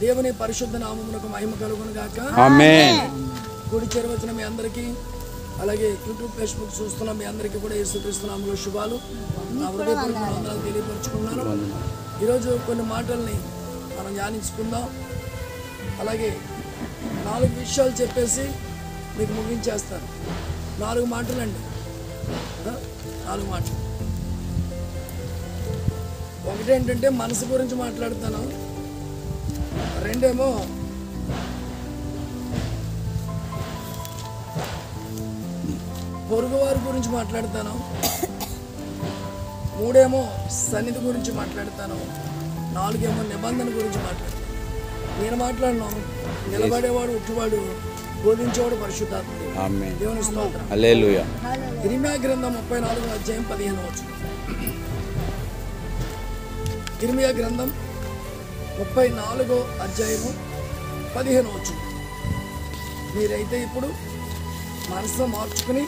దేవుని పరిశుద్ధ నామమునకు మహిమ కలుగును గాక. ఆమేన్. కూడి చేరవచ్చిన మీ అందరికీ, అలాగే యూట్యూబ్ ఫేస్బుక్ చూస్తున్న మీ అందరికీ కూడా యేసుక్రీస్తు నామములో శుభాలు, నా హృదయపూర్వక వందనాలు తెలియపరుచుకున్నాను. ఈరోజు కొన్ని మాటల్ని మనం ధ్యానించుకుందాం. అలాగే 4 విషయాలు చెప్పేసి మీకు ముగించేస్తాను. 4 మాటలండి, 4 మాటలు. ఒకటి ఏంటంటే మనసు గురించి మాట్లాడతాను, రెండేమో పొరుగువారి గురించి మాట్లాడతాను, మూడేమో సన్నిధి గురించి మాట్లాడతాను, 4 ఏమో నిబంధన గురించి మాట్లాడతాను. నేను మాట్లాడను, నిలబడేవాడు ఉట్టువాడు బోధించేవాడు పరిశుద్ధాత్ముడు. ఆమేన్. దేవుని స్తోత్రం. హల్లెలూయా. ఇర్మీయా గ్రంథం 34వ అధ్యాయం 15వ వచనం. ఇర్మీయా గ్రంథం 34వ అధ్యాయము 15వ వచనం. మీరైతే ఇప్పుడు మనసు మార్చుకుని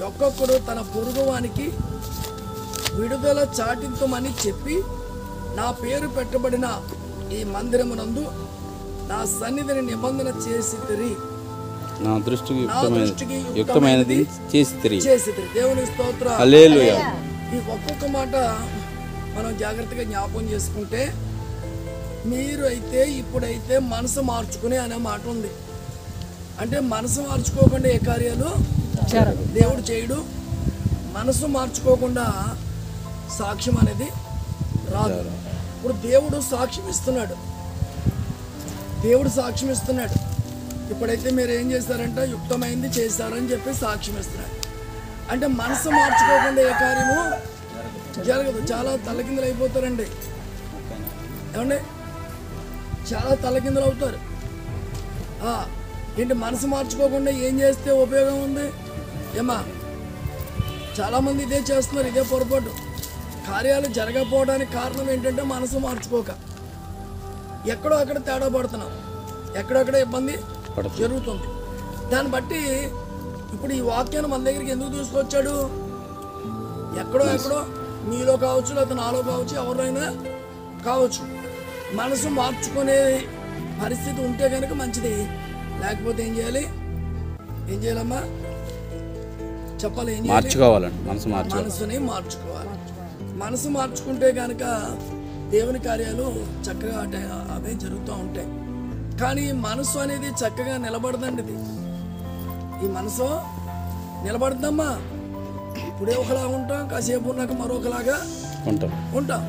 ఒక్కొక్కడు తన పొరుగువానికి విడుదల చాటించమని చెప్పి నా పేరు పెట్టబడిన ఈ మందిరమునందు నా సన్నిధిని నిబంధన చేసి నా దృష్టికి యుక్తమైనది చేసి దేవుని స్తోత్రం. హల్లెలూయా. ఈ ఒక్కొక్క మాట మనం జాగ్రత్తగా జ్ఞాపకం చేసుకుంటే, మీరు అయితే ఇప్పుడైతే మనసు మార్చుకుని అనే మాట ఉంది. అంటే మనసు మార్చుకోకుండా ఏ కార్యాలు దేవుడు చేయడు. మనసు మార్చుకోకుండా సాక్ష్యం అనేది రాదు. ఇప్పుడు దేవుడు సాక్ష్యం ఇస్తున్నాడు, ఇప్పుడైతే మీరు ఏం చేస్తారంటే యుక్తమైంది చేశారని చెప్పి సాక్ష్యం ఇస్తున్నాడు. అంటే మనసు మార్చుకోకుండా ఏ కార్యము జరగదు. చాలా తలకిందులు అయిపోతారండి. ఏమండి, చాలా తలకిందులు అవుతారు. ఏంటి, మనసు మార్చుకోకుండా ఏం చేస్తే ఉపయోగం ఉంది? ఏమా, చాలామంది ఇదే చేస్తున్నారు, ఇదే పొరపాటు. కార్యాలు జరగకపోవడానికి కారణం ఏంటంటే మనసు మార్చుకోక ఎక్కడో అక్కడ తేడా పడుతున్నాం, ఎక్కడొక్కడ ఇబ్బంది జరుగుతుంది. దాన్ని బట్టి ఇప్పుడు ఈ వాక్యాన్ని మన దగ్గరికి ఎందుకు తీసుకొచ్చాడు? ఎక్కడో మీలో కావచ్చు, లేకపోతే నాలో కావచ్చు, ఎవరైనా కావచ్చు, మనసు మార్చుకునే పరిస్థితి ఉంటే కనుక మంచిది. లేకపోతే ఏం చేయాలమ్మా చెప్పాలి? ఏం మార్చుకోవాలండి, మనసుని మార్చుకోవాలి. మనసు మార్చుకుంటే కనుక దేవుని కార్యాలు చక్కగా అవే జరుగుతూ ఉంటాయి. కానీ మనసు అనేది చక్కగా నిలబడదండి. ఈ మనసు నిలబడదమ్మా. ఇప్పుడే ఒకలా ఉంటాం, కాసేపు ఉన్నాక మరొకలాగా ఉంటాం.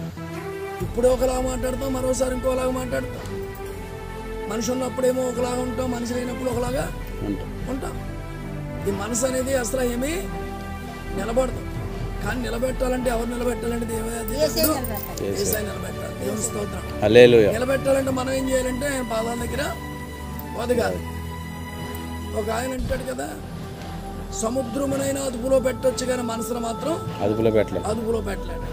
ఇప్పుడే ఒకలాగా మాట్లాడతాం, మరోసారి ఇంకోలాగా మాట్లాడతాం. మనిషి ఉన్నప్పుడేమో ఒకలాగా ఉంటాం, మనిషి లేనప్పుడు ఒకలాగా ఉంటాం. ఈ మనసు అనేది అసలు ఏమీ నిలబడతాం. కానీ నిలబెట్టాలంటే ఎవరు నిలబెట్టాలంటే యేసయ్య నిలబెట్టాలి. దేవుని స్తోత్రం. హల్లెలూయా. నిలబెట్టాలంటే మనం ఏం చేయాలంటే ఆయన పాదాల దగ్గర వదగాలి. ఒక ఆయన అంటాడు కదా, సముద్రమునైనా అదుపులో పెట్టొచ్చు కానీ మనసును మాత్రం అదుపులో పెట్టలేడు.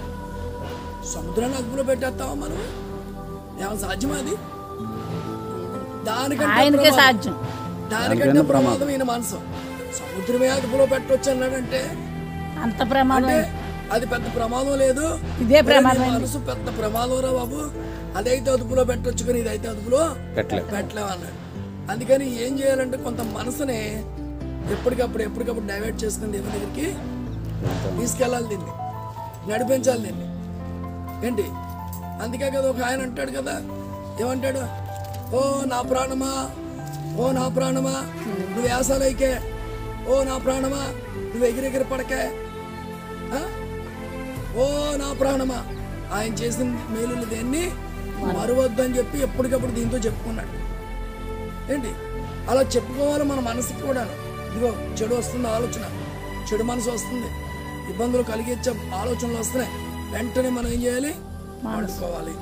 సముద్రాన్ని అదుపులో పెట్టేస్తావా మనం? ఏమైనా సాధ్యమా అది? దానికంటే ప్రమాదం ఈయన మనసు. సముద్రమే అదుపులో పెట్టొచ్చు అన్నాడంటే అంత ప్రమాదం, అది పెద్ద ప్రమాదం లేదు. ఇదే ప్రమాదం. మనసు పెద్ద ప్రమాదం రా బాబు. అదైతే అదుపులో పెట్టొచ్చు కానీ ఇదైతే అదుపులో పెట్టలేము అన్నాడు. అందుకని ఏం చేయాలంటే కొంత మనసుని ఎప్పటికప్పుడు డైవర్ట్ చేసుకుని దేవుని దగ్గరికి తీసుకెళ్ళాలి, దీన్ని నడిపించాలి, దీన్ని ఏంటి. అందుకే కదా ఒక ఆయన అంటాడు కదా, ఏమంటాడు? ఓ నా ప్రాణమా నువ్వు వేసాలైకే, ఓ నా ప్రాణమా నువ్వు ఎగిరెగిరి పడకే, ఓ నా ప్రాణమా ఆయన చేసిన మేలులు దేన్ని మరవద్దు అని చెప్పి ఎప్పటికప్పుడు దీంతో చెప్పుకున్నాడు. ఏంటి అలా చెప్పుకోవాలి మన మనసుకి కూడా. ఇదిగో చెడు వస్తుంది, ఆలోచన, చెడు మనసు వస్తుంది, ఇబ్బందులు కలిగించే ఆలోచనలు వస్తున్నాయి, వెంటనే మనం ఏం చేయాలి? మాడుకోవాలి.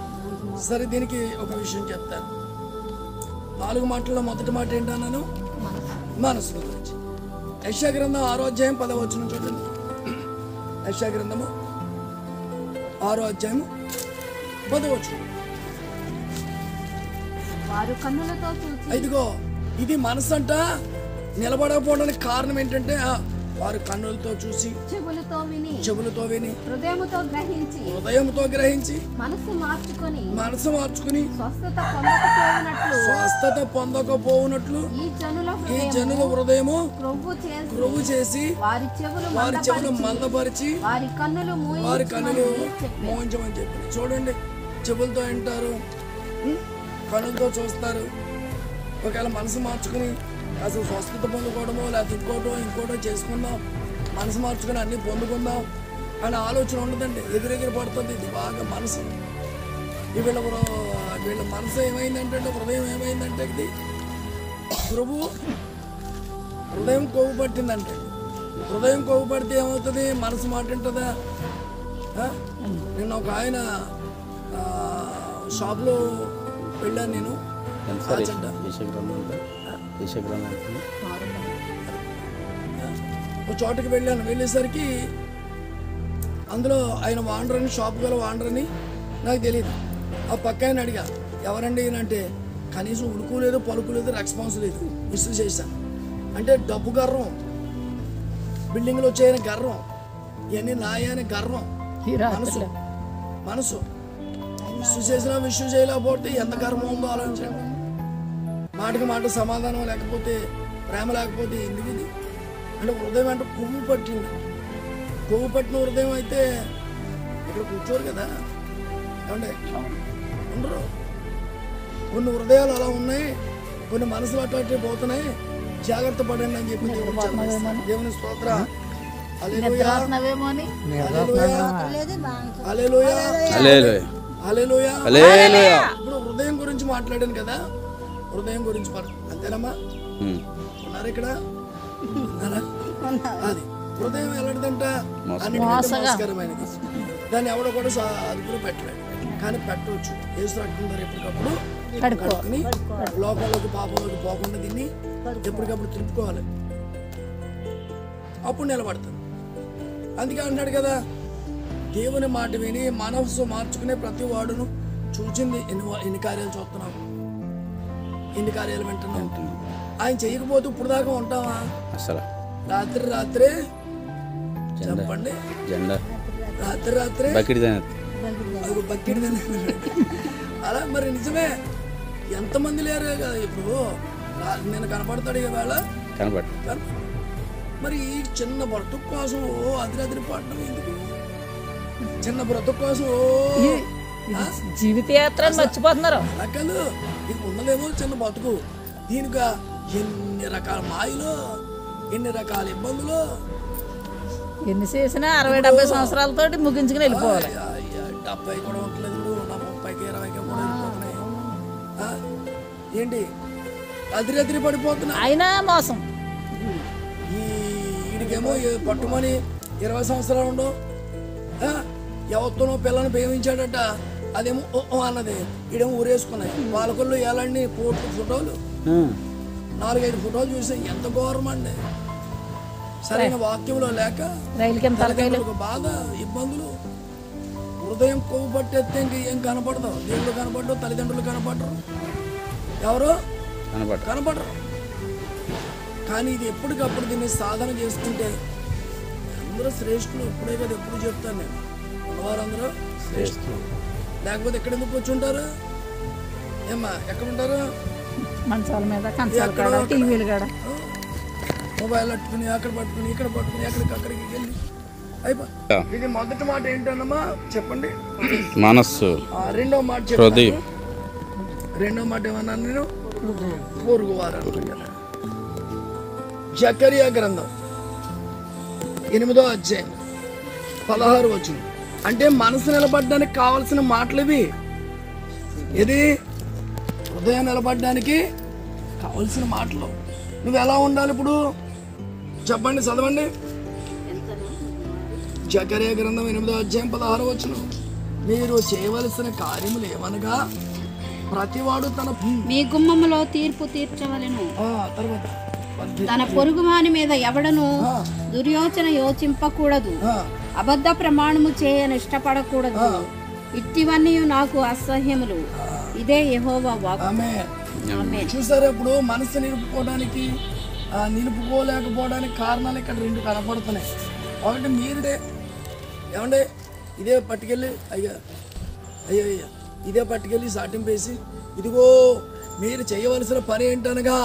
సరే, దీనికి ఒక విషయం చెప్తాను. 4 మాటల్లో మొదటి మాట ఏంటన్నాను? మనసు గురించి. యెషయా గ్రంథం 6వ అధ్యాయం 10వ వచనం చూడండి. యెషయా గ్రంథము 6వ అధ్యాయం 10వ వచనం. ఇదిగో ఇది మనసు అంట నిలబడకపోవడానికి కారణం ఏంటంటే వారు కన్నులతో చూసి చెవులతో విని హృదయముతో గ్రహించి మనసు మార్చుకుని స్వస్థత పొందకపోవునట్లు ఈ జనుల హృదయము క్రొవ్వు చేసి వారి చెవులు మందపరిచి వారి కన్నులు మోయించమని చెప్పింది. చూడండి, చెవులతో వింటారు, కన్నులతో చూస్తారు. ఒకవేళ మనసు మార్చుకుని అసలు స్వస్థత పొందుకోవడమో లేకపోతే ఇంకోటో చేసుకుందాం, మనసు మార్చుకుని అన్ని పొందుకుందాం అనే ఆలోచన ఉండదండి. ఎదురెగిరి పడుతుంది ఇది బాగా మనసు. వీళ్ళ మనసు ఏమైందంటే, హృదయం ఏమైందంటే, ఇది హృదయం కొవ్వు పట్టిందంటే. హృదయం కొవ్వు పడితే ఏమవుతుంది? మనసు మాట ఉంటుందా? నిన్న ఒక ఆయన షాప్లో వెళ్ళాను నేను. ఒక చోటుకి వెళ్ళాను. వెళ్ళేసరికి అందులో ఆయన వాండరని, షాప్ గల వాండరని నాకు తెలియదు. ఆ పక్క ఆయన అడిగా, ఎవరండి అంటే కనీసం ఉడుకు లేదు, పలుకు లేదు, రెస్పాన్స్ లేదు. మిస్ చేశాను. అంటే డబ్బు గర్వం, బిల్డింగ్లో వచ్చాయని గర్వం, ఇవన్నీ నాయని గర్వం, మనసు విషయం చేసినా విషయం చేయలేకపోతే ఎంత గర్వం ఉందో ఆలోచించండి. మాటకి మాట సమాధానం లేకపోతే, ప్రేమ లేకపోతే ఎందుకు ఇది? అంటే హృదయం అంటే కొవ్వు పట్టింది. కొవ్వు పట్టిన హృదయం అయితే ఇక్కడ కూర్చోరు కదా, ఏమంటే ఉండరు. కొన్ని హృదయాలు అలా ఉన్నాయి, కొన్ని మనసులు అట్లా పోతున్నాయి. జాగ్రత్త పడండి అని చెప్పి దేవుని స్తోత్ర. ఇప్పుడు హృదయం గురించి మాట్లాడాను కదా, హృదయం గురించి అంతేనమ్మా? ఉన్నారు ఇక్కడ? అది హృదయం ఎలాంటిదంట? అన్నిటికరమైనది. దాన్ని ఎవడో కూడా అదుపులో పెట్టలేదు, కానీ పెట్టవచ్చు. ఏసు రక్తం ద్వారా ఎప్పటికప్పుడు కడుక్కుని లోకంలోకి పాపంలోకి పోకుండా దీన్ని ఎప్పటికప్పుడు తిప్పుకోవాలి, అప్పుడు నిలబడతాను. అందుకే అంటాడు కదా, దేవుని మాట విని మనసు మార్చుకునే ప్రతి వాడును చూచింది ఎన్ని కార్యాలు చూస్తున్నాం, ఎన్ని కార్యాలు వింటున్నాం. ఆయన చేయకపోతే ఇప్పుడు దాకా ఉంటామా? అసలు రాత్రే చెప్పండి, రాత్రే బకెట్ అలా. మరి నిజమే, ఎంతమంది లేరు కదా ఇప్పుడు. నేను కనపడతాడు ఇవాళ, మరి ఈ చిన్న బ్రతుకు కోసం అదిరి పడడం ఎందుకు? చిన్న బ్రతుకు కోసం జీవిత యాత్ర మర్చిపోతున్నారు. అక్కలు ఇది ఉన్నదేమో చిన్న బతుకు, దీనికి ఎన్ని రకాల మాయలు, ఎన్ని రకాల ఇబ్బందులు, ఎన్ని చేసినా 60-70 సంవత్సరాలతో ముగించుకుని వెళ్ళిపోవాలి. 70 కూడా ఉండలేదు, నా 30కి 20కి కూడా వెళ్ళిపోతున్నాయి. ఏంటి అదిరి పడిపోతున్నాయి. అయినా మోసం. వీడికేమో పట్టుమని 20 సంవత్సరాలు ఉండవు, ఎవరితోనో పిల్లని ప్రేమించాడట, అదేమో అన్నది. ఈడేమో ఊరేసుకున్నాయి. వాళ్ళకొళ్ళు ఎలాంటి ఫోటోలు 4-5 ఫోటోలు చూసి ఎంత ఘోరం అండి. సరైన వాక్యంలో లేక బాధ, ఇబ్బందులు. హృదయం కొవ్వు పట్టేస్తే ఇంక ఏం కనపడదు. దేవుడు కనపడరు, తల్లిదండ్రులు కనపడరు, ఎవరో కనపడరు. కానీ ఇది ఎప్పటికప్పుడు దీన్ని సాధన చేసుకుంటే అందరూ శ్రేష్ఠులు. ఇప్పుడే కదా ఎప్పుడు చెప్తాను నేను, వారందరూ శ్రేష్ఠులు. లేకపోతే ఎక్కడ ఎందుకు కూర్చుంటారు? ఏమ్మా ఎక్కడుంటారు? మంచాల మీద, టీవీలు కూడా, మొబైల్ పట్టుకుని అక్కడ పట్టుకుని ఇక్కడ పట్టుకుని అక్కడికి వెళ్ళి అయిపోయి. ఇది మొదటి మాట ఏంటన్నమ్మా చెప్పండి, మనస్సు. రెండో మాట చెప్పండి. రెండో మాట ఏమన్నా నేను పొరుగువారు. జకరియా గ్రంథం 8వ అధ్యాయం 16 వచనం. అంటే మనసు నిలబడడానికి కావలసిన మాటలు ఇవి. ఇది హృదయం నిలబడడానికి కావలసిన మాటలు. నువ్వు ఎలా ఉండాలి ఇప్పుడు చెప్పండి, చదవండి. జకరియా గ్రంథం 8వ అధ్యాయం 16 వచనం. మీరు చేయవలసిన కార్యములు ఏమనగా, ప్రతివాడు తన మీ గుమ్మములో తీర్పు తీర్చవలెను. తర్వాత తన పొరుగువాని మీద ఎవడను దుర్యోచన యోచింపకూడదు, అబద్ధ ప్రమాణము చేయని ఇష్టపడకూడదు. ఇట్టివన్నీ నాకు అసహ్యములు. ఇదే యెహోవా వాక్కు. చూసారా, ఇప్పుడు మనసు నిలుపుకోవడానికి నిలుపుకోలేకపోవడానికి కారణాలు ఇక్కడ రెండు కనపడుతున్నాయి. ఒకటి మీరుడే ఏమండే ఇదే పట్టుకెళ్ళి అయ్యా ఇదే పట్టుకెళ్ళి సాటింపేసి ఇదిగో మీరు చేయవలసిన పని ఏంటనగా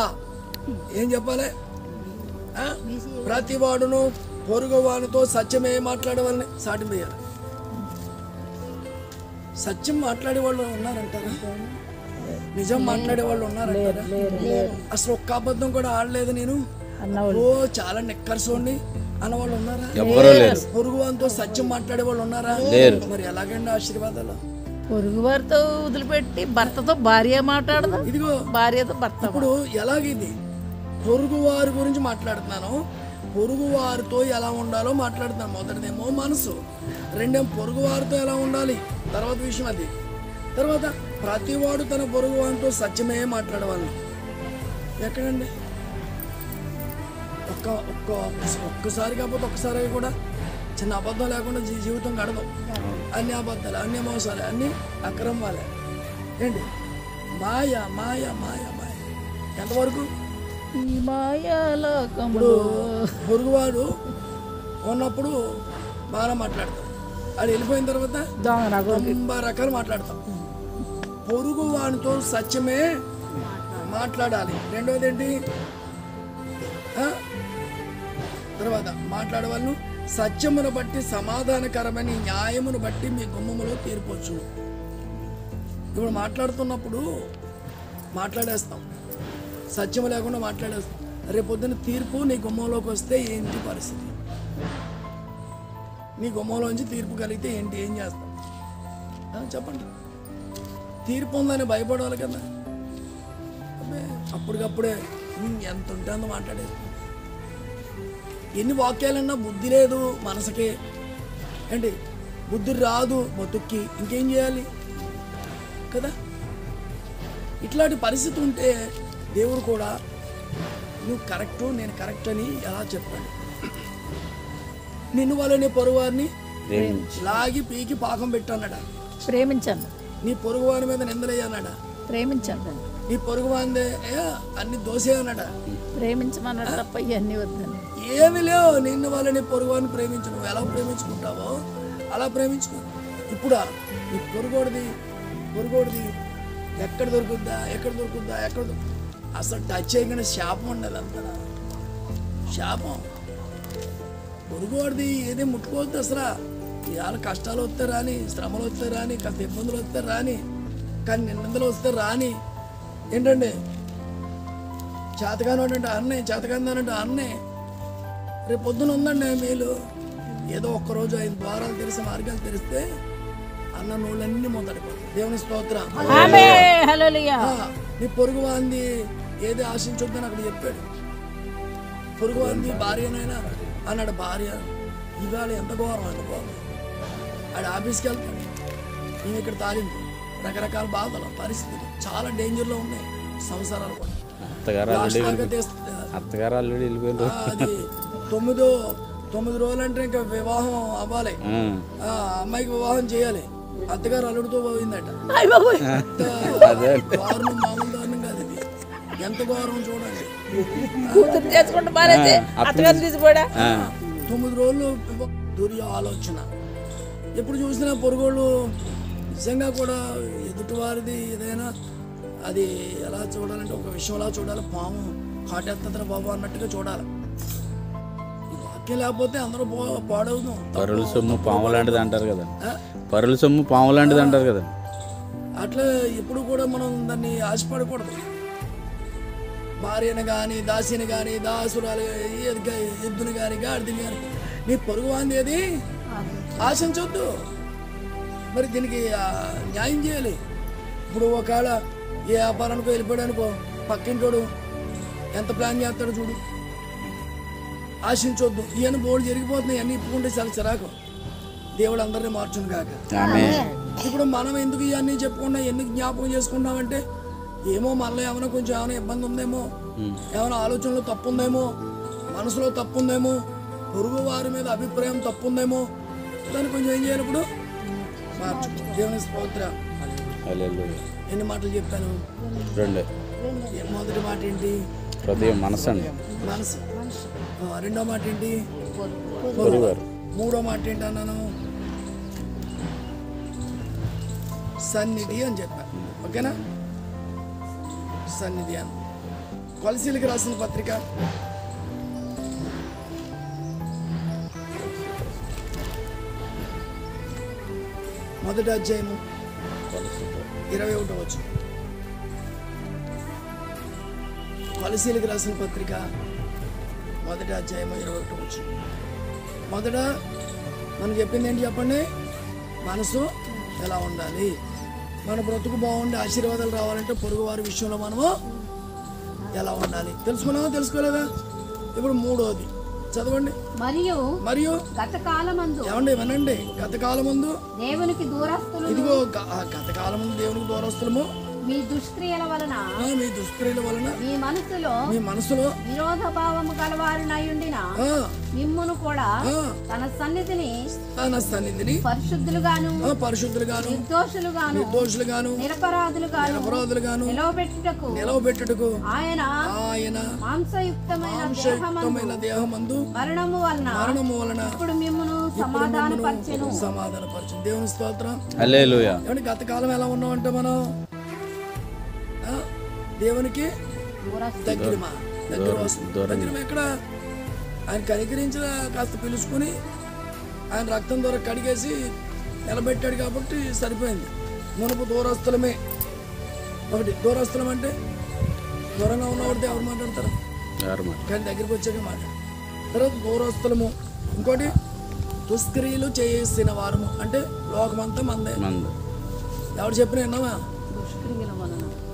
ఏం చెప్పాలి? ప్రతి వాడును పొరుగు వాడితో సత్యమే మాట్లాడవాలని సాటింపేయాలి. సత్యం మాట్లాడే వాళ్ళు ఉన్నారంటారా? నిజం మాట్లాడే వాళ్ళు ఉన్నారంటారా? అసలు ఒక్క అబద్ధం కూడా ఆడలేదు నేను, ఓ చాలా నెక్కర్సోండి అన్నవాళ్ళు ఉన్నారా? పొరుగు వారితో సత్యం మాట్లాడే వాళ్ళు ఉన్నారా? మరి ఎలాగండి ఆశీర్వాదాలు? పొరుగు వారితో వదిలిపెట్టి భర్తతో భార్య మాట్లాడదు, ఇదిగో భార్యతో భర్త. ఇప్పుడు ఎలాగిది పొరుగు వారి గురించి మాట్లాడుతున్నాను, పొరుగు వారితో ఎలా ఉండాలో మాట్లాడుతున్నాను. మొదటిదేమో మనసు, రెండేమో పొరుగు వారితో ఎలా ఉండాలి తర్వాత విషయం అది. తర్వాత ప్రతివాడు తన పొరుగు వారితో సత్యమే మాట్లాడవాలి. ఎక్కడండి? ఒక్కసారి కాకపోతే ఒక్కసారి కూడా చిన్న అబద్ధం లేకుండా జీవితం గడదు. అన్ని అబద్ధాలు, అన్ని మోసాలే, అన్ని అక్రమాలే. ఏంటి? మాయ మాయ మాయ మాయ. ఎంతవరకు? ఈ మాయాలోకంలో పొరుగువాడు ఉన్నప్పుడు బాగా మాట్లాడతాం, అది వెళ్ళిపోయిన తర్వాత 90 రకాలు మాట్లాడతాం. పొరుగు వాడితో సత్యమే మాట్లాడాలి. రెండవది ఏంటి? తర్వాత మాట్లాడవాళ్ళను సత్యమును బట్టి సమాధానకరమైన న్యాయమును బట్టి మీ గుమ్మములో తీర్పొచ్చు. ఇప్పుడు మాట్లాడుతున్నప్పుడు మాట్లాడేస్తాం, సత్యం లేకుండా మాట్లాడేస్తాం. రేపొద్దున తీర్పు నీ గుమ్మంలోకి వస్తే ఏంటి పరిస్థితి? నీ గుమ్మంలోంచి తీర్పు కలిగితే ఏంటి, ఏం చేస్తాం? చెప్పండి. తీర్పు ఉందని భయపడాలి కదా. అబ్బే అప్పటికప్పుడే ఎంత ఉంటే అంత మాట్లాడేస్తాం. ఎన్ని వాక్యాలన్నా బుద్ధి లేదు మనసుకి, ఏంటి బుద్ధి రాదు బతుక్కి, ఇంకేం చేయాలి కదా? ఇట్లాంటి పరిస్థితి ఉంటే దేవుడు కూడా నువ్వు కరెక్టు నేను కరెక్ట్ అని ఎలా చెప్పాడు? నిన్ను వాళ్ళని పొరుగువారిని లాగి పీకి పాకం పెట్టానడా? ప్రేమించండి. నీ పొరుగువారి మీద నిందలేయన్నాడా? ప్రేమించండి. నీ పొరుగువారిదే అన్ని దోసేయన్నాడా? ప్రేమించమన్నాడు తప్ప ఇవన్నీ వద్దని ఏమి లేవు. నిన్ను వాళ్ళని పొరుగువారిని ప్రేమించు. నువ్వు ఎలా ప్రేమించుకుంటావో అలా ప్రేమించుకో. ఇప్పుడు నీ పొరుగోడిది ఎక్కడ దొరుకుద్దా అసలు టచ్ చేయకుండా శాపం ఉండదు. అంత శాపం. పొరుగోడిది ఏది ముట్టుకోవద్దు అసలు. ఇవాళ కష్టాలు వస్తే రాని, శ్రమలు వస్తే రాని, కాస్త ఇబ్బందులు వస్తే రాని, కానీ నిందలు వస్తే రాని. ఏంటండి చేతగానంటే అన్నే రేపు పొద్దున ఉందండి మేలు. ఏదో ఒక్కరోజు 5 ద్వారాలు తెరిసే మార్గాలు తెరిస్తే అన్న నోళ్ళన్నీ మొదటిపోతాయి. దేవుని స్తోత్రం. నీ పొరుగు వాంది ఏది ఆశించొద్దని అక్కడ చెప్పాడు. పొరుగు వాంది భార్యనైనా అన్నాడు. భార్య ఇవాళ ఎంత ఘోరం. ఆడు ఆఫీస్కి వెళ్తాడు, నేను ఇక్కడ తాలింపు, రకరకాల బాధలు, పరిస్థితులు చాలా డేంజర్లో ఉన్నాయి సంసారాలు కూడా. అది 9 రోజులు అంటే ఇంకా వివాహం అవ్వాలి, అమ్మాయికి వివాహం చేయాలి. అత్తగారు అల్లుడితో పోయిందట. దారుణం, మామూలు దారుణం కాదు ఇది. ఎంత ఘోరం చూడండి. 9 రోజులు దుర్య ఆలోచన. ఎప్పుడు చూసినా పొరుగోళ్ళు నిజంగా కూడా ఎదుటివారిది ఏదైనా అది ఎలా చూడాలంటే ఒక విషయంలా చూడాలి. పాము కాటేస్తుందిరా బాబు అన్నట్టుగా చూడాలి. ఈ వాక్యం లేకపోతే అందరూ పాడవుతాం. పరుల సొమ్ము పాము లాంటిది అంటారు కదా. పరుల సొమ్ము పాము లాంటిది అంటారు కదా. అట్లా ఎప్పుడు కూడా మనం దాన్ని ఆశపడకూడదు. భార్యను కానీ, దాసిని కానీ, దాసురాలు, ఎద్దుని కానీ, గాడిదని కానీ, నీ పొరుగు వాంది ఏది ఆశించొద్దు. మరి దీనికి న్యాయం చేయాలి. ఇప్పుడు ఒకవేళ ఏ వ్యాపారానికో వెళ్ళిపోయాడనుకో, పక్కింటోడు ఎంత ప్లాన్ చేస్తాడో చూడు. ఆశించొద్దు. ఇవన్నీ బోర్డు జరిగిపోతున్నాయి. అన్నీ ఇప్పుకుంటే చాలా చిరాకు. దేవుడు అందరినీ మార్చును కాక. ఇప్పుడు మనం ఎందుకు ఇవన్నీ చెప్పుకున్నా, ఎందుకు జ్ఞాపకం చేసుకుంటామంటే ఏమో మనలో ఏమైనా కొంచెం ఏమైనా ఇబ్బంది ఉందేమో, ఏమైనా ఆలోచనలో తప్పు ఉందేమో, మనసులో తప్పు ఉందేమో, పొరుగు వారి మీద అభిప్రాయం తప్పు ఉందేమో, దాన్ని కొంచెం ఏం చేయాలి ఇప్పుడు మార్చుకో. దేవుని స్తోత్రం. హల్లెలూయా. ఎన్ని మాటలు చెప్పాను? 2. మొదటి మాట ఏంటి? హృదయం మనసు అండి. మనసు. రెండో మాట ఏంటి? పొరుగువారు. మూడో మాట ఏంటి అన్నాను? సన్నిధి అని చెప్పా. ఓకేనా? సన్నిధి అని. కొలసీలకు రాసిన పత్రిక 1వ అధ్యాయము 21వ వచనం. కొలసీలకు రాసిన పత్రిక 1వ అధ్యాయము 21వ వచనం. మొదట మనకు చెప్పింది ఏంటి చెప్పండి? మనసు ఎలా ఉండాలి? మన బ్రతుకు బాగుండి ఆశీర్వాదాలు రావాలంటే పొరుగు వారి విషయంలో మనము ఎలా ఉండాలి? తెలుసుకున్నావా? తెలుసుకోలేదా? ఇప్పుడు మూడోది చదవండి. మరియు గత కాలమందు ఏమండి వినండి. గత కాలమందు దేవునికి దూరస్తులు, ఇదిగో గత కాలమందు దేవునికి దూరస్తులము మీ దుష్క్రియల వలన మీ మనసులో విరోధ భావము గలవారినయుండిన మిమ్మును కూడా తన సన్నిధిని పరిశుద్ధులుగాను నిర్దోషులుగాను నిరపరాధులుగాను నిలవబెట్టుటకు ఆయన మాంసయుక్తమైన దేహమందు మరణము వలన ఇప్పుడు మిమ్మును సమాధానపరచెను. దేవుని స్తోత్రం. హల్లెలూయా. గత కాలం ఎలా ఉన్నామంటే మనం దేవునికి దగ్గర ఎక్కడ? ఆయన కనికరించిన కాస్త పిలుచుకుని ఆయన రక్తం ద్వారా కడిగేసి నిలబెట్టాడు కాబట్టి సరిపోయింది. మునుపు దూరస్తులమే. ఒకటి దూరస్తులం అంటే దూరంగా ఉన్నవాడితే ఎవరు మాట్లాడతారు? కానీ దగ్గరికి వచ్చాక మాట్లాడు. తర్వాత దూరస్తులము. ఇంకోటి దుష్క్రియలు చేసిన వారము అంటే లోకమంతా మందే. ఎవరు చెప్పినా విన్నావా?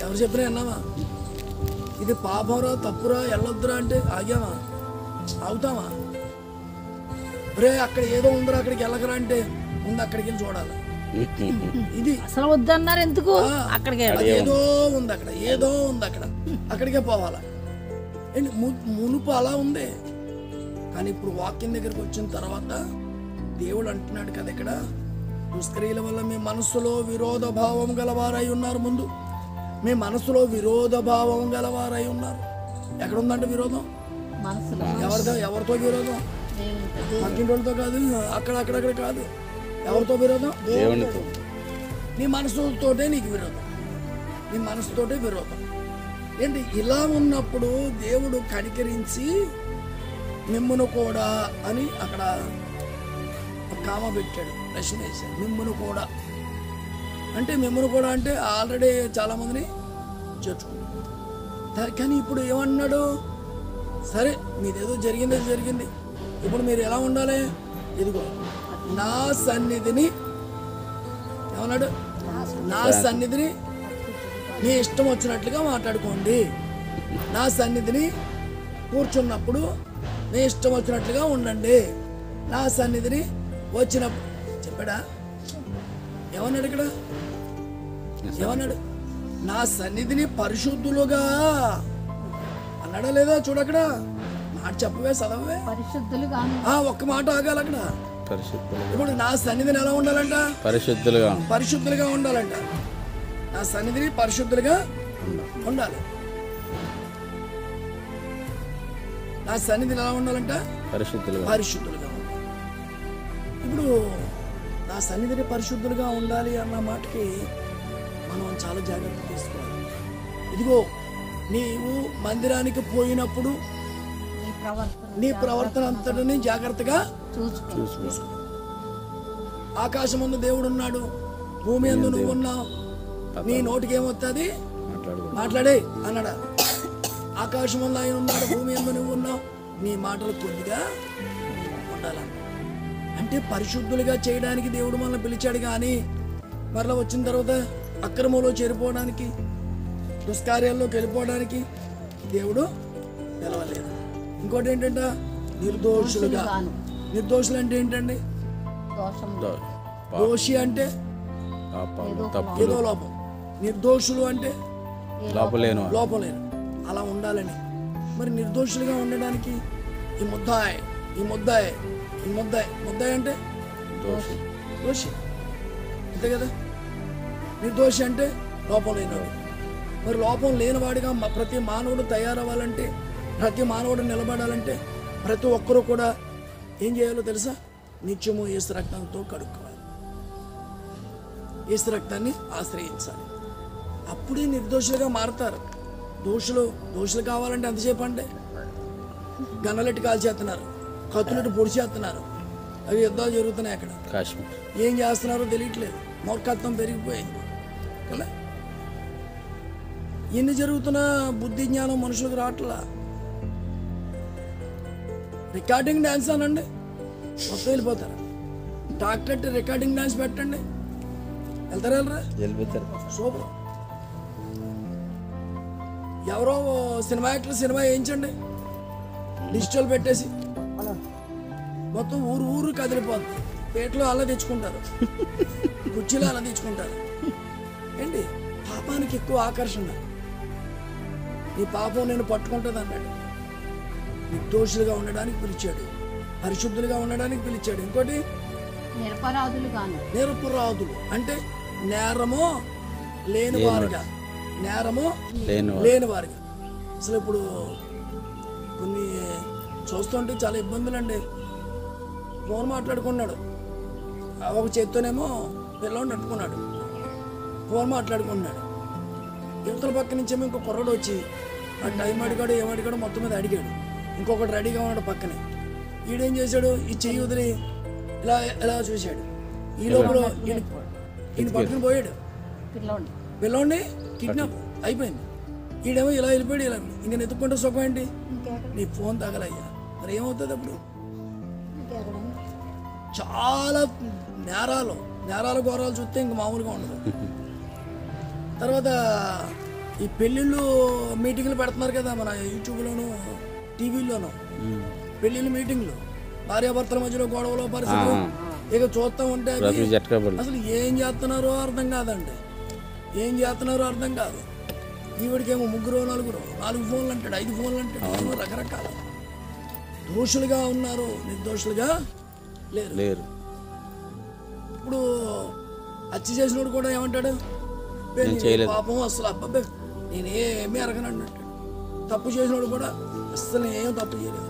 ఎవరు చెప్పినా విన్నావా? ఇది పాపంరా, తప్పురా, వెళ్ళొద్దురా అంటే ఆగామా? అవుతామా? రే అక్కడ ఏదో ఉందిరా, అక్కడికి వెళ్ళకరా అంటే ముందు అక్కడికి వెళ్ళి చూడాలి. ఇది అసలు వద్దన్నారు ఎందుకు? అక్కడికి ఏదో ఉంది అక్కడ, ఏదో ఉంది అక్కడ, అక్కడికే పోవాలా? మునుపు అలా ఉంది. కానీ ఇప్పుడు వాక్యం దగ్గరికి వచ్చిన తర్వాత దేవుడు అంటున్నాడు కదా ఇక్కడ, దుష్క్రియల వల్ల మీ మనసులో విరోధ భావం గలవారై ఉన్నారు. ముందు మీ మనసులో విరోధ భావం గలవారై ఉన్నారు. ఎక్కడ ఉందంటే విరోధం? ఎవరితో విరోధం? పక్కింటోళ్ళతో కాదు, అక్కడక్కడ కాదు. ఎవరితో విరోధం? దేవునితో. నీ మనసుతోటే నీకు విరోధం. నీ మనసుతోటే విరోధం. ఏంటి? ఇలా ఉన్నప్పుడు దేవుడు కనికరించి మిమ్మును కూడా అని అక్కడ కామ పెట్టాడు, ప్రశ్న వేశాడు. మిమ్మును కూడా అంటే మిమ్మును కూడా అంటే ఆల్రెడీ చాలా మందిని చేర్చుకున్నాడు. కానీ ఇప్పుడు ఏమన్నాడు? సరే మీదేదో జరిగింది. ఇప్పుడు మీరు ఎలా ఉండాలి? ఇదిగో నా సన్నిధిని ఏమన్నాడు? నా సన్నిధిని మీ ఇష్టం వచ్చినట్లుగా మాట్లాడుకోండి. నా సన్నిధిని కూర్చున్నప్పుడు మీ ఇష్టం వచ్చినట్లుగా ఉండండి. నా సన్నిధిని వచ్చినప్పుడు చెప్పాడా? ఏమన్నాడు ఇక్కడ? ఏమన్నాడు? నా సన్నిధిని పరిశుద్ధులుగా అన్నాడా లేదా? చూడక్కడ మాట చెప్పవే, చదవే. ఒక్క మాట ఆగాలి అక్కడ. ఇప్పుడు నా సన్నిధిని ఎలా ఉండాలంట? పరిశుద్ధులుగా ఉండాలంట. నా సన్నిధిని పరిశుద్ధులుగా ఉండాలి. నా సన్నిధిని ఎలా ఉండాలంట? పరిశుద్ధులుగా ఉండాలి. ఇప్పుడు నా సన్నిధిని పరిశుద్ధులుగా ఉండాలి అన్న మాటకి మనం చాలా జాగ్రత్త తీసుకోవాలి. ఇదిగో నీవు మందిరానికి పోయినప్పుడు నీ ప్రవర్తన అంతటిని జాగ్రత్తగా చూసుకో. ఆకాశం ముందు దేవుడు ఉన్నాడు, భూమి అందు నువ్వు ఉన్నావు. నీ నోటికి ఏమొస్తుంది? మాట్లాడే అన్నాడా? ఆకాశం ముందు ఆయన ఉన్నాడు, భూమి అందు నువ్వు ఉన్నావు. నీ మాటలు కొద్దిగా ఉండాలన్న అంటే పరిశుద్ధులుగా చేయడానికి దేవుడు మనల్ని పిలిచాడు. కానీ మరలా వచ్చిన తర్వాత అక్రమంలో చేరిపోవడానికి, దుష్కార్యాల్లోకి వెళ్ళిపోవడానికి దేవుడు పిలవలేదు. ఇంకోటి ఏంటంటే నిర్దోషులుగా. నిర్దోషులు అంటే ఏంటండి? దోషి అంటే ఏదో లోపం, నిర్దోషులు అంటే లోపం లేను. అలా ఉండాలని. మరి నిర్దోషులుగా ఉండడానికి ఈ ముద్దాయి అంటే దోషి అంతే కదా. నిర్దోషి అంటే లోపం లేనివాడు. మరి లోపం లేనివాడిగా ప్రతి మానవుడు తయారవ్వాలంటే, ప్రతి మానవుడు నిలబడాలంటే ప్రతి ఒక్కరూ కూడా ఏం చేయాలో తెలుసా? నిత్యము యేసు రక్తంతో కడుక్కోవాలి, యేసు రక్తాన్ని ఆశ్రయించాలి. అప్పుడే నిర్దోషులుగా మారుతారు. దోషులు కావాలంటే ఎంతసేపు అంటే గన్నలెట్టి కాల్చేస్తున్నారు, కత్తులెట్టి పొడి చేస్తున్నారు, అవి యుద్ధాలు జరుగుతున్నాయి అక్కడ. కాశ్మీర్ ఏం చేస్తున్నారో తెలియట్లేదు, మూర్ఖత్వం పెరిగిపోయింది కదా. ఎన్ని జరుగుతున్నా బుద్ధి జ్ఞానం మనుషులకు రావట్లా. రికార్డింగ్ డ్యాన్స్ అనండి, మొత్తం వెళ్ళిపోతారు. డాక్టర్ రికార్డింగ్ డ్యాన్స్ పెట్టండి, వెళ్తారా? వెళ్ళిపోతారు. సూపర్. ఎవరో సినిమా యాక్టర్ సినిమా వేయించండి, డిజిటల్ పెట్టేసి మొత్తం ఊరు కదిలిపోతుంది. పేటలో అలా తెచ్చుకుంటారు, కుర్చీలో అలా తెచ్చుకుంటారు. ఏంటి పాపానికి ఎక్కువ ఆకర్షణ. నీ పాపం నేను పట్టుకుంటుంది అన్నాడు. నిర్దోషులుగా ఉండడానికి పిలిచాడు, పరిశుద్ధులుగా ఉండడానికి పిలిచాడు. ఇంకోటి నిరపరాధులు అంటే నేరము లేనివారుగా, నేరము లేనివారుగా. అసలు ఇప్పుడు కొన్ని చూస్తుంటే చాలా ఇబ్బందులండి. ఫోన్ మాట్లాడుకున్నాడు, ఒక చేత్తోనేమో పిల్లవాడిని అట్టుకున్నాడు, ఫోన్ మాట్లాడుకున్నాడు. యువతల పక్క నుంచేమో ఇంకో కుర్రాడు వచ్చి ఆ టైం అడిగాడు, ఏమడిగాడు మొత్తం మీద అడిగాడు. ఇంకొకటి రెడీగా ఉన్నాడు పక్కనే. ఈడేం చేశాడు, ఈ చెయ్యి వదిలి ఇలా ఇలా చూశాడు. ఈ లోపల ఈయన పట్టుకుని పోయాడు, పిల్లోడిని కిడ్నాప్ అయిపోయింది. ఈడేమో ఇలా వెళ్ళిపోయాడు. ఇలా ఇంక నెత్తుకుంటే సుఖం ఏంటి? నీ ఫోన్ తగలయ్యా, మరి ఏమవుతుంది అప్పుడు? చాలా నేరాల ఘోరాలు చూస్తే ఇంక మామూలుగా ఉండదు. తర్వాత ఈ పెళ్ళిళ్ళు మీటింగ్లు పెడుతున్నారు కదా మన యూట్యూబ్లోను టీవీలోను. పెళ్ళిళ్ళు మీటింగ్లు, భార్యాభర్తల మధ్యలో గొడవలు, పరిస్థితులు ఇక చూస్తూ ఉంటే అసలు ఏం చేస్తున్నారో అర్థం కాదండి, ఏం చేస్తున్నారో అర్థం కాదు. ఈవిడికేమో 3 4 ఫోన్లు అంటాడు, 5 ఫోన్లు అంటాడు, రకరకాల. దోషులుగా ఉన్నారు, నిర్దోషులుగా లేరు. ఇప్పుడు హత్య చేసినోడు కూడా ఏమంటాడు? పాపం అసలు అబ్బాయి నేనేమీ అరగనండి అంటాడు. తప్పు చేసినోడు కూడా అసలు ఏం తప్పు చేయలేదు,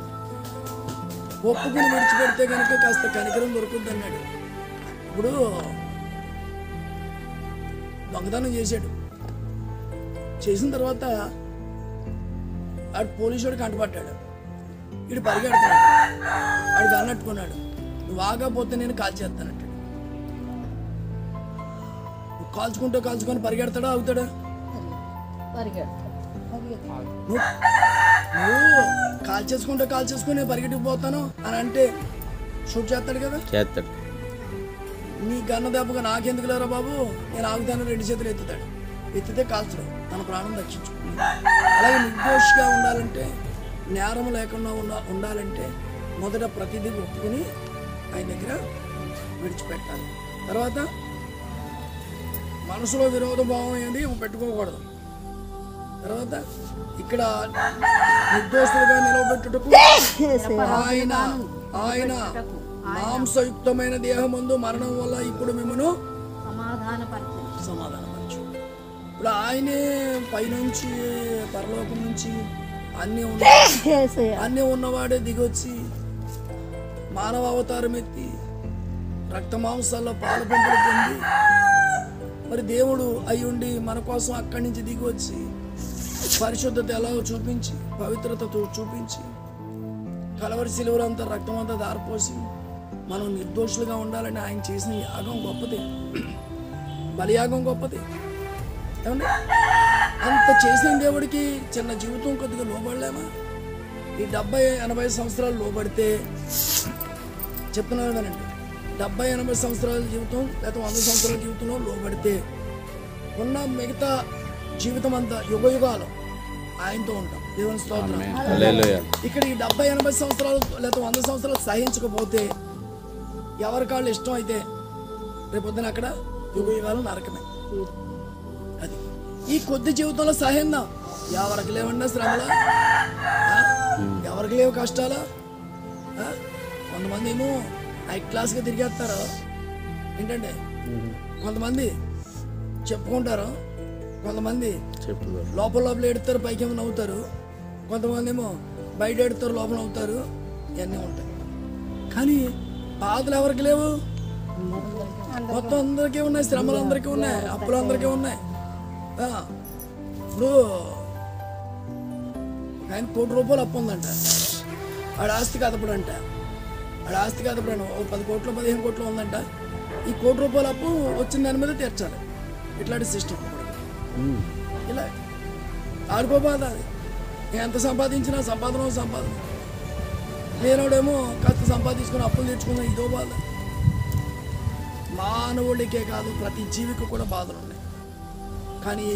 ఒప్పుకుని విడిచిపెడితే కనుక కాస్త కనికరం దొరుకుద్ది అన్నాడు. ఇప్పుడు దొంగతనం చేశాడు, చేసిన తర్వాత ఆడు పోలీసుడు కంటపడ్డాడు. వీడు పరిగెడుతున్నాడు, ఆడు గన్నట్టుకున్నాడు. నువ్వు ఆగపోతే నేను కాల్చేస్తానంటాడు. నువ్వు కాల్చుకొని పరిగెడతాడా, అవుతాడా? నువ్వు కాల్చేసుకుని పరిగెట్టిపోతాను అని అంటే షూట్ చేస్తాడు కదా, చేస్తాడు. నీ గన్న దెబ్బగా నాకెందుకు లేరా బాబు, నేను ఆగుతాను, 2 చేతులు ఎత్తుతాడు. ఎత్తితే కాల్చడం, తన ప్రాణం రక్షించుకుంటాడు. అలాగే నిర్దోషిగా ఉండాలంటే, నేరం లేకుండా ఉండాలంటే మొదట ప్రతిదీ ఒప్పుకుని ఆయన దగ్గర విడిచిపెట్టాలి. తర్వాత మనసులో విరోధ భావం ఏంటి పెట్టుకోకూడదు. తర్వాత ఇక్కడ నిర్దోషులుగా నిలవబెట్టుటకు ఆయన మాంసయుక్తమైన దేహమందు మరణం వల్ల ఇప్పుడు మిమ్మను సమాధానపరచు. ఇప్పుడు ఆయనే పైనుంచి పరలోకం నుంచి అన్నీ ఉన్నవాడే దిగొచ్చి మానవ అవతారం ఎత్తి రక్త మాంసాల్లో పాలు పంపులు పొంది, మరి దేవుడు అయ్యుండి మన కోసం అక్కడి నుంచి దిగి వచ్చి పరిశుద్ధత ఎలా చూపించి, పవిత్రతతో చూపించి, కలవరి సిలువలంతా రక్తం అంతా దారిపోసి మనం నిర్దోషులుగా ఉండాలని ఆయన చేసిన యాగం గొప్పది, బలియాగం గొప్పది. ఏమండి, అంత చేసిన దేవుడికి చిన్న జీవితం కొద్దిగా లోబడలేమా? ఈ 70-80 సంవత్సరాలు లోబడితే, చెప్తున్నాను కదండి, 70-80 సంవత్సరాల జీవితం లేదా 100 సంవత్సరాల జీవితంలో లోబడితే ఉన్న మిగతా జీవితం అంతా యుగాలు ఆయనతో ఉంటాం. దేవుని స్తోత్రం. ఇక్కడ ఈ 70-80 సంవత్సరాలు లేదా 100 సంవత్సరాలు సహించకపోతే ఎవరికాళ్ళు ఇష్టం అయితే రేపొద్దున అక్కడ యుగాలు నరకమే. అది ఈ కొద్ది జీవితంలో సహిందాం. ఎవరికి లేవన్నా శ్రమలా, ఎవరికి లేవు కష్టాలా. కొంతమంది ఏమో నైట్ క్లాస్గా తిరిగేస్తారు. ఏంటంటే కొంతమంది చెప్పుకుంటారు, కొంతమంది చెప్పులు లోపల ఎడతారు, పైకేమో నవ్వుతారు. కొంతమంది ఏమో బయట ఎడతారు, లోపల నవ్వుతారు. ఇవన్నీ ఉంటాయి. కానీ బాధలు ఎవరికి లేవు? మొత్తం అందరికీ ఉన్నాయి, శ్రమలు అందరికీ ఉన్నాయి, అప్పులు అందరికీ ఉన్నాయి. ఇప్పుడు ఆయన ₹1,00,00,000 అప్పు ఉందంట. ఆడ ఆస్తి కదపడంట. ఆడ ఆస్తి కదపడాను 10 కోట్లు 15 కోట్లు ఉందంట. ఈ ₹1,00,00,000 అప్పు వచ్చిన దాని మీద తీర్చాలి. ఇట్లాంటి సిస్టమ్ ఇలా ఆడుకో బాధ. అది ఎంత సంపాదించినా సంపాదన లేనోడేమో కాస్త సంపాదించుకుని అప్పులు తెచ్చుకున్న ఇదో బాధ. మానవుడికే కాదు, ప్రతి జీవికి కూడా బాధలు ఉన్నాయి. కానీ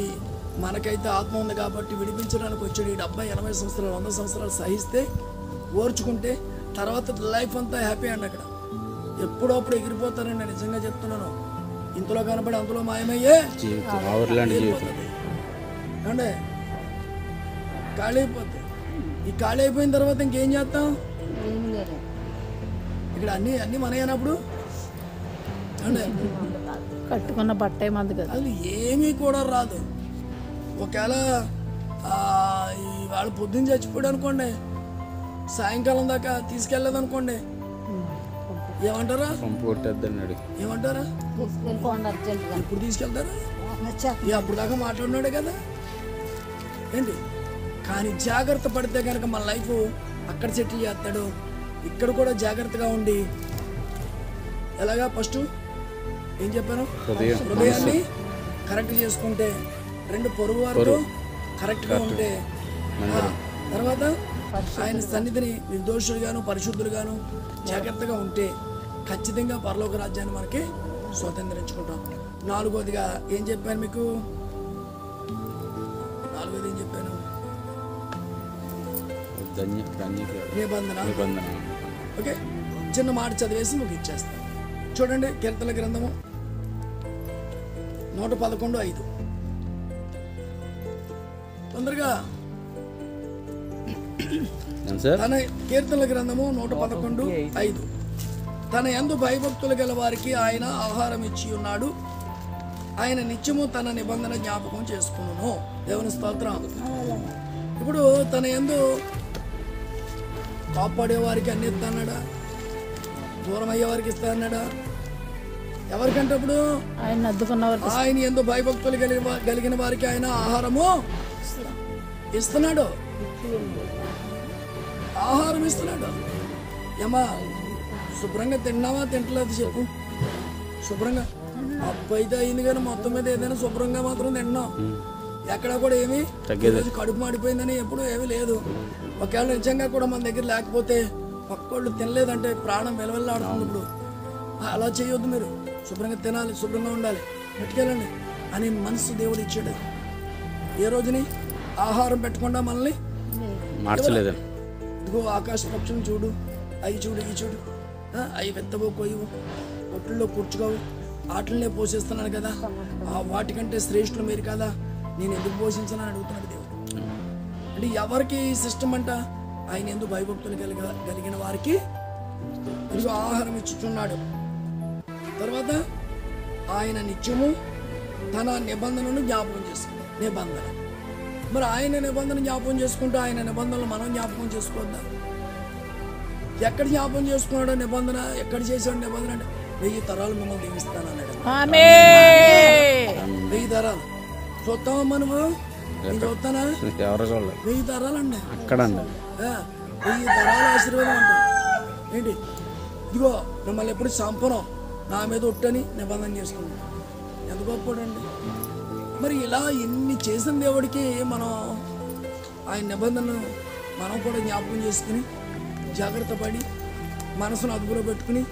మనకైతే ఆత్మ ఉంది కాబట్టి విడిపించడానికి వచ్చాడు. ఈ 70-80 సంవత్సరాలు 100 సంవత్సరాలు సహిస్తే, ఓర్చుకుంటే తర్వాత లైఫ్ అంతా హ్యాపీ అండి. అక్కడ ఎప్పుడప్పుడు ఎగిరిపోతారని నేను నిజంగా చెప్తున్నాను. ఇంతలో కనపడి అంతలో మాయమయ్యే అంటే ఖాళీ అయిపోతుంది. ఈ ఖాళీ అయిపోయిన తర్వాత ఇంకేం చేస్తాం? ఇక్కడ అన్ని మనయనప్పుడు అంటే కట్టుకున్న బట్టే మంది కదా, అది ఏమీ కూడా రాదు. ఒకవేళ వాళ్ళు పొద్దున్న చచ్చిపోయాడు అనుకోండి, సాయంకాలం దాకా తీసుకెళ్ళలేదు అనుకోండి, ఏమంటారా? ఏమంటారా? ఇప్పుడు తీసుకెళ్తారా? అప్పుడు దాకా మాట్లాడినాడే కదా ఏంటి. కానీ జాగ్రత్త పడితే కనుక మన లైఫ్ అక్కడ సెటిల్ చేస్తాడు. ఇక్కడ కూడా జాగ్రత్తగా ఉండి ఎలాగా ఫస్ట్ ఏం చెప్పాను? హృదయాన్ని కరెక్ట్ చేసుకుంటే, 2 పొరుగు వారితో కరెక్ట్గా ఉంటే, తర్వాత ఆయన సన్నిధిని నిర్దోషులుగాను పరిశుద్ధులుగాను జాగ్రత్తగా ఉంటే ఖచ్చితంగా పరలోక రాజ్యాన్ని మనకి స్వతంత్రించుకుంటాం. 4వదిగా ఏం చెప్పాను మీకు? 4వది ఏం చెప్పాను? నిబంధన. ఓకే, చిన్న మాట చదివేసి మీకు ఇచ్చేస్తాను. చూడండి, కీర్తనల గ్రంథము 111:5. తొందరగా తన కీర్తనల గ్రంథము 111:5. తన యందు భయభక్తులు గల వారికి ఆయన ఆహారం ఇచ్చి ఉన్నాడు. ఆయన నిత్యము తన నిబంధన జ్ఞాపకం చేసుకును. దేవుని స్తోత్రం. ఇప్పుడు తన యందు కాపాడే వారికి అన్ని ఇస్తా అన్నాడా? దూరం అయ్యే వారికి ఇస్తా అన్నాడా? ఎవరికంటే ఇప్పుడు ఆయన యందు భయభక్తులు కలిగిన వారికి ఆయన ఆహారము ఇస్తున్నాడు. ఆహారం ఇస్తున్నాడు. ఏమా శుభ్రంగా తిన్నావా తింటలేదు చెప్పు? శుభ్రంగా అప్పు అయితే అయింది కానీ మొత్తం మీద ఏదైనా శుభ్రంగా మాత్రం తిన్నాం. ఎక్కడ కూడా ఏమి కడుపు మాడిపోయిందని ఎప్పుడు ఏమీ లేదు. ఒకవేళ నిజంగా కూడా మన దగ్గర లేకపోతే పక్కోళ్ళు తినలేదంటే ప్రాణం వెలవెల్లాడుతుంది. ఇప్పుడు అలా చేయొద్దు. మీరు శుభ్రంగా తినాలి, శుభ్రంగా ఉండాలి, పెట్టుకెళ్ళండి అని మనసు దేవుడు ఇచ్చాడు. ఏ రోజుని ఆహారం పెట్టకుండా మనల్ని మార్చలేదు. ఇదిగో ఆకాశ పక్షులను చూడు, అవి చూడు, ఇవి చూడు, అవి వెత్తబో కొయ్యవు, ఒట్టుల్లో కూర్చుకోవు, ఆటలనే పోషిస్తున్నాను కదా, వాటికంటే శ్రేష్ఠులు మీరు కదా, నేను ఎందుకు పోషించాలని అడుగుతున్నాడు దేవుడు. అంటే ఎవరికి సిస్టమ్ అంట? ఆయన ఎందుకు భయభక్తులు కలిగిన వారికి ఇదిగో ఆహారం ఇచ్చుచున్నాడు. తర్వాత ఆయన నిత్యము తన నిబంధనను జ్ఞాపకం చేసుకున్నాడు. నిబంధన. మరి ఆయన నిబంధన జ్ఞాపకం చేసుకుంటే ఆయన నిబంధనలు మనం జ్ఞాపకం చేసుకోవద్దా? ఎక్కడ జ్ఞాపకం చేసుకున్నాడో నిబంధన, ఎక్కడ చేశాడు నిబంధన అంటే 1000 తరాలు మిమ్మల్ని దీవిస్తాను అన్నాడు. 1000 తరాలు చూస్తామమ్మా నువ్వు? నేను చూస్తానా? 1000 తరాలండి అక్కడ. 1000 తరాల ఆశీర్వాదం అంట. ఏంటి? ఇదిగో మిమ్మల్ని ఎప్పుడు చంపను, నా మీద ఒట్టని నిబంధన చేసుకున్నాడు. ఎంత గొప్పడండి. మరి ఇలా ఎన్ని చేసిన దేవుడికి మనం ఆయన నిబంధనలు మనం కూడా జ్ఞాపకం చేసుకుని జాగ్రత్త పడి మనసును అదుపులో పెట్టుకుని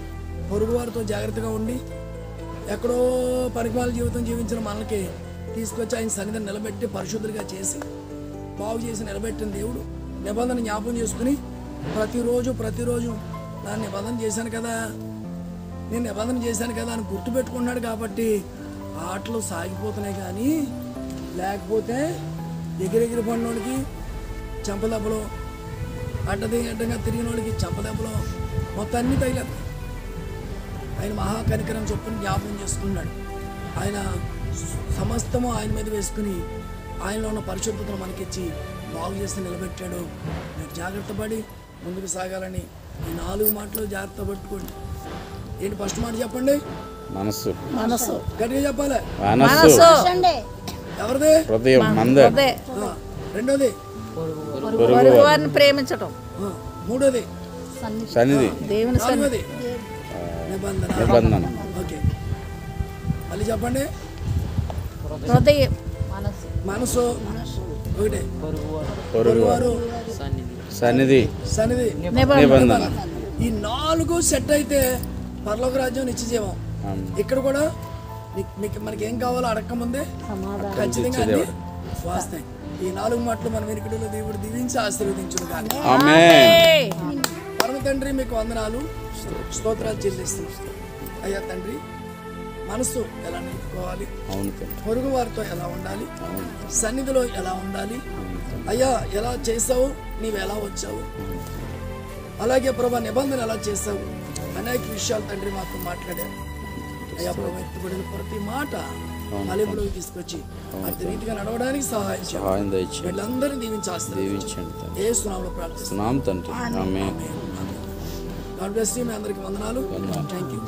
పొరుగు వారితో జాగ్రత్తగా ఉండి ఎక్కడో పరిమాల జీవితం జీవించిన మనకి తీసుకొచ్చి ఆయన సన్నిధిని నిలబెట్టి పరిశుద్ధులుగా చేసి బాగు చేసి నిలబెట్టిన దేవుడు నిబంధన జ్ఞాపకం చేసుకుని ప్రతిరోజు నా నిబంధన చేశాను కదా, నేను నిబంధన చేశాను కదా అని గుర్తుపెట్టుకున్నాడు. కాబట్టి ఆటలు సాగిపోతున్నాయి. కానీ లేకపోతే ఎగిరెగిరి పడినోడికి చెంపదెబ్బలో, అడ్డంగా తిరిగిన వాడికి చెంపదెబ్బలో మొత్తం అన్ని తగిలేదు. ఆయన మహాకనికరం చొప్పున జ్ఞాపకం చేసుకున్నాడు. ఆయన సమస్తము ఆయన మీద వేసుకుని ఆయనలో ఉన్న పరిశుద్ధతను మనకిచ్చి బాగు చేసి నిలబెట్టాడు. మీరు జాగ్రత్త పడి ముందుకు సాగాలని ఈ 4 మాటలు జాగ్రత్త పట్టుకోండి. ఏంటి ఫస్ట్ మాట చెప్పండి? మనసు గట్టిగా చెప్పాలి. మనసు ఎవరిది? హృదయం మందే. రెండోది పొరుగు వారిని ప్రేమించటం. మూడోది సన్నిధి. దేవుని నాలుగోది నిబంధన. ఓకే, మళ్ళీ చెప్పండి. హృదయం, మనసు ఒకటే, పొరుగువారు, సన్నిధి, నిబంధన. ఈ 4 సెట్ అయితే పరలోక రాజ్యం నిత్యజీవం. ఇక్కడ కూడా మనకి ఏం కావాలో అడగకముందే ఖచ్చితంగా అన్ని వస్తాయి. ఈ 4 మాటలు మన వెనుకడిలో దేవుడు దీవించి ఆశీర్వదించును గాక. ఆమేన్. పరమ తండ్రి మీకు వందనాలు, స్తోత్రాలు చెల్లిస్తున్నాం. అయ్యా తండ్రి, మనసు ఎలా నిలుపుకోవాలి, పొరుగు వారితో ఎలా ఉండాలి, సన్నిధిలో ఎలా ఉండాలి, అయ్యా ఎలా చేసావు, నీవు ఎలా వచ్చావు, అలాగే ప్రభా నిబంధన ఎలా చేసావు, అనేక విషయాలు తండ్రి మాతో మాట్లాడారు. అయ్యా ప్రభా, ఎత్తుబడిన ప్రతి మాట అలెంలోకి తీసుకొచ్చి అతి రీతిగా నడవడానికి సహాయం చేయండి. వీళ్ళందరినీ దీవించండి. యేసు నామములో ప్రార్థిస్తున్నాం తండ్రి. ఆమేన్. God bless you. మీ అందరికీ వందనాలు. థాంక్యూ.